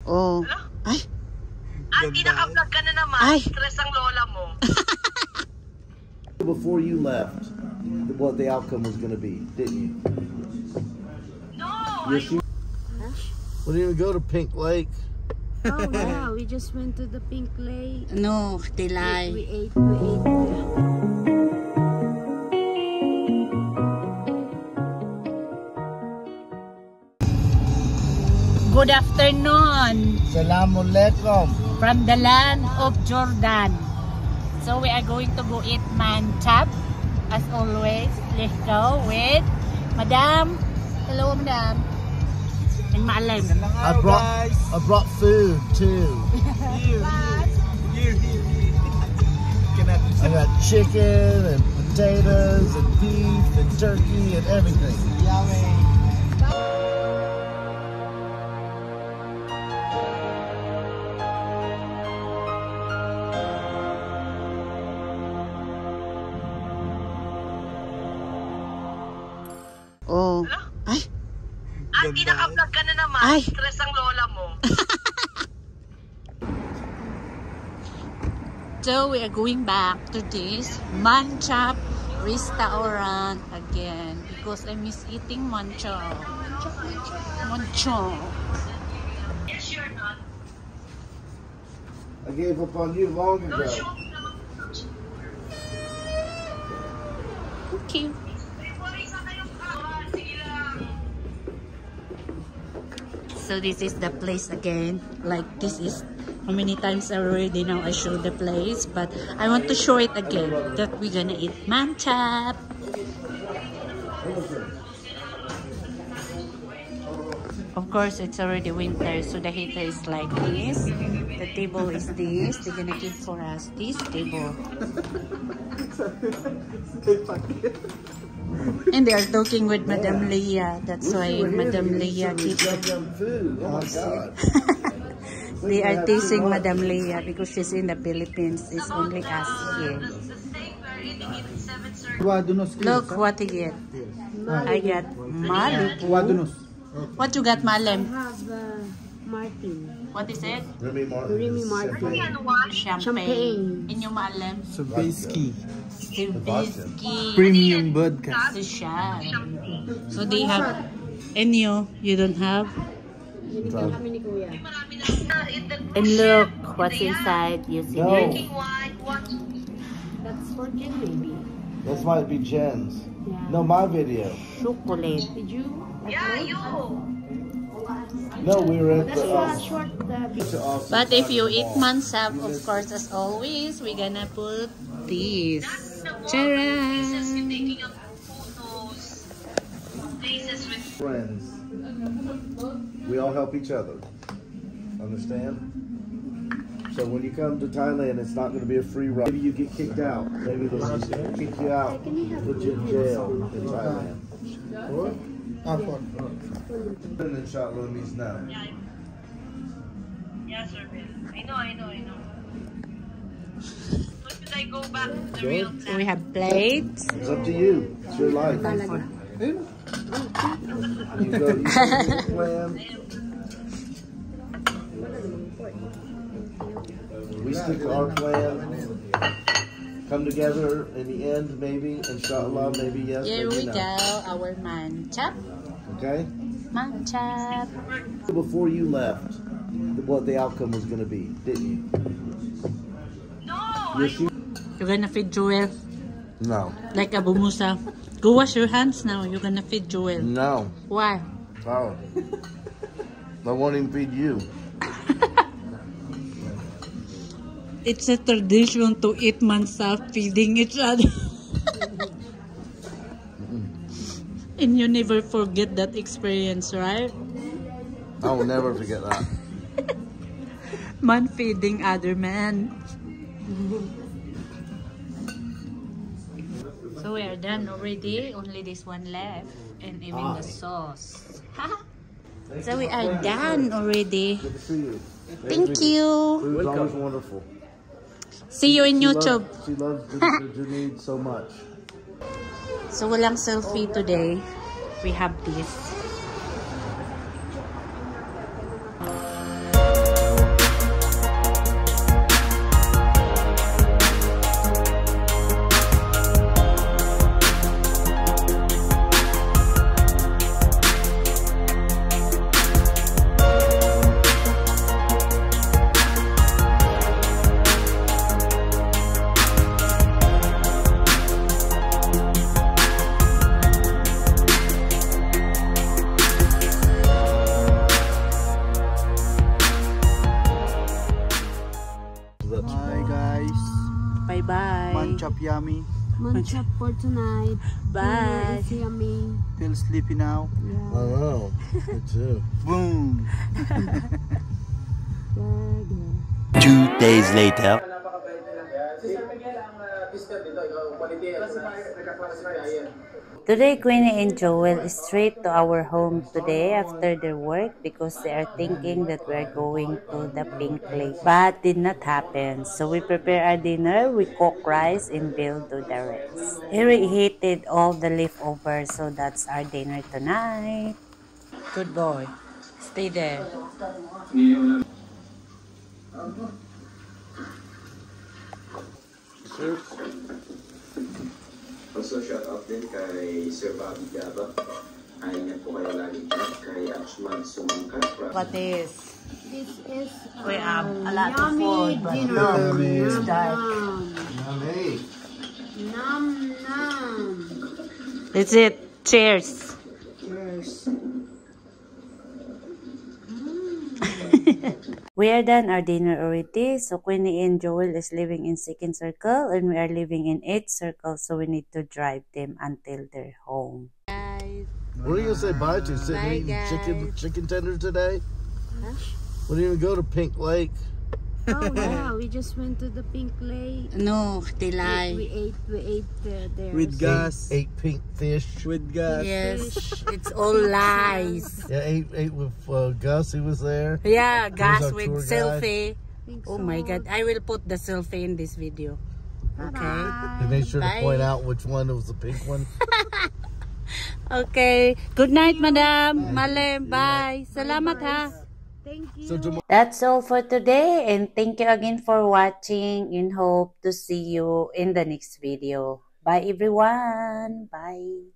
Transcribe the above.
Oh. Ay. Hindi naka-vlog ka na naman. Ay. Stress ang lola mo. Before you left, what the outcome was going to be, didn't you? No. Yes, you. We didn't even go to Pink Lake. Oh yeah, we just went to the Pink Lake. No, they lie. We ate. Good afternoon Salaam alaikum. from the land of Jordan. So we are going to go eat manchab. As always, let's go with Madam. Hello, Madam. And Maalim. I brought food too. I got chicken and potatoes and beef and turkey and everything. Yummy. Oh. Ay. Hindi naka-vlog ka na naman. Ay. Stress ang lola mo. So we are going back to this manchab restaurant again because I miss eating manchab. Manchab. Yes, you're not. I gave up on you long ago. Don't show me naman. Okay. So this is the place again. Like this is how many times already now I showed the place, but I want to show it again that we're gonna eat manchab. Of course, it's already winter, so the heater is like this. The table is this. They're gonna give for us this table. And they are talking with Madam Leah. That's why Madam Leah keeps Food. Oh my God. They are teasing Madam Leah because she's in the Philippines. It's only us here. Look what he get. I got Malibu. What you got, Malem? I have Martin. What is it? Remy Martin. Remy Martin. Champagne. Inyo Malem? Sobieski. Sibisky. Premium vodka. Social. So they have. And you don't have? Kami ni Kuya. And look what's inside. You see No. it? That's for Jen maybe. That might be Jen's. Yeah. No, my video. Chocolate. Did you? Yeah, you. No, we were at That's the. a short video. But if you eat mansab, of course, as always, we're gonna put this. Charan! Taking up photos. Places with Friends. We all help each other. Understand? So when you come to Thailand, it's not going to be a free ride. Maybe you get kicked out. Maybe they'll just kick you out. Put you in jail in Thailand. And then shot Lumis now. Yeah, sir. I know. When should I go back to the real So we have plates. It's up to you. It's your life. You go your plan. We stick to our plan. Come together in the end, maybe. Inshallah, maybe yes, Here maybe we go, no. our manchab. Okay? Manchab. Before you left, what the outcome was going to be, didn't you? No. Yes, you. You're gonna feed Joel No. like Abu Musa. Go wash your hands now. You're gonna feed Joel. No. Why? Oh. I won't even feed you. It's a tradition to eat mansab feeding each other. And you never forget that experience, right? I will never forget that. Man feeding other man. So we are done already. Only this one left. And even the sauce. So we are done already. Good to see you. Thank you. Food's always wonderful. See you in YouTube. She loves Janine so much. So walang selfie today. We have this. Manchap yummy. Manchap for tonight. Bye. It's yummy. Feel sleepy now. I know. Me too. Boom. 2 days later. Today, Queenie and Joel is straight to our home today after their work because they are thinking that we are going to the Pink Lake. But did not happen. So we prepare our dinner, we cook rice, and Bill do the rest. He reheated all the leftovers, so that's our dinner tonight. Good boy. Stay there. Also, shout out din kay Sir Bobby Gaba. Ay niya po kayo lagi dyan. Kay Ashman Sumangkat. What is? This is We have a lot of yummy food, but dinner. it's dark. Yummy. Nom nom. That's it. Cheers. Cheers. We are done our dinner already. So Queenie and Joel is living in second circle and we are living in 8th circle. So we need to drive them until their home. Guys. What are you gonna say bye to? Sitting Bye, eating guys. chicken tenders today? Huh? We didn't even go to Pink Lake. Oh yeah, we just went to the Pink Lake. No, they lie. We ate there. With gas. Ate pink fish. With gas. Yes, it's all lies. Yeah, ate with Gus. He was there. Yeah, our guys with tour guide. selfie. Pink Oh my salt. God, I will put the selfie in this video. Okay. He made sure Bye. to point out which one was the pink one. Okay. Good night, Madam. Malem. Bye. Salamat ha. Thank you. So tomorrow. That's all for today and thank you again for watching and hope to see you in the next video. Bye everyone. Bye.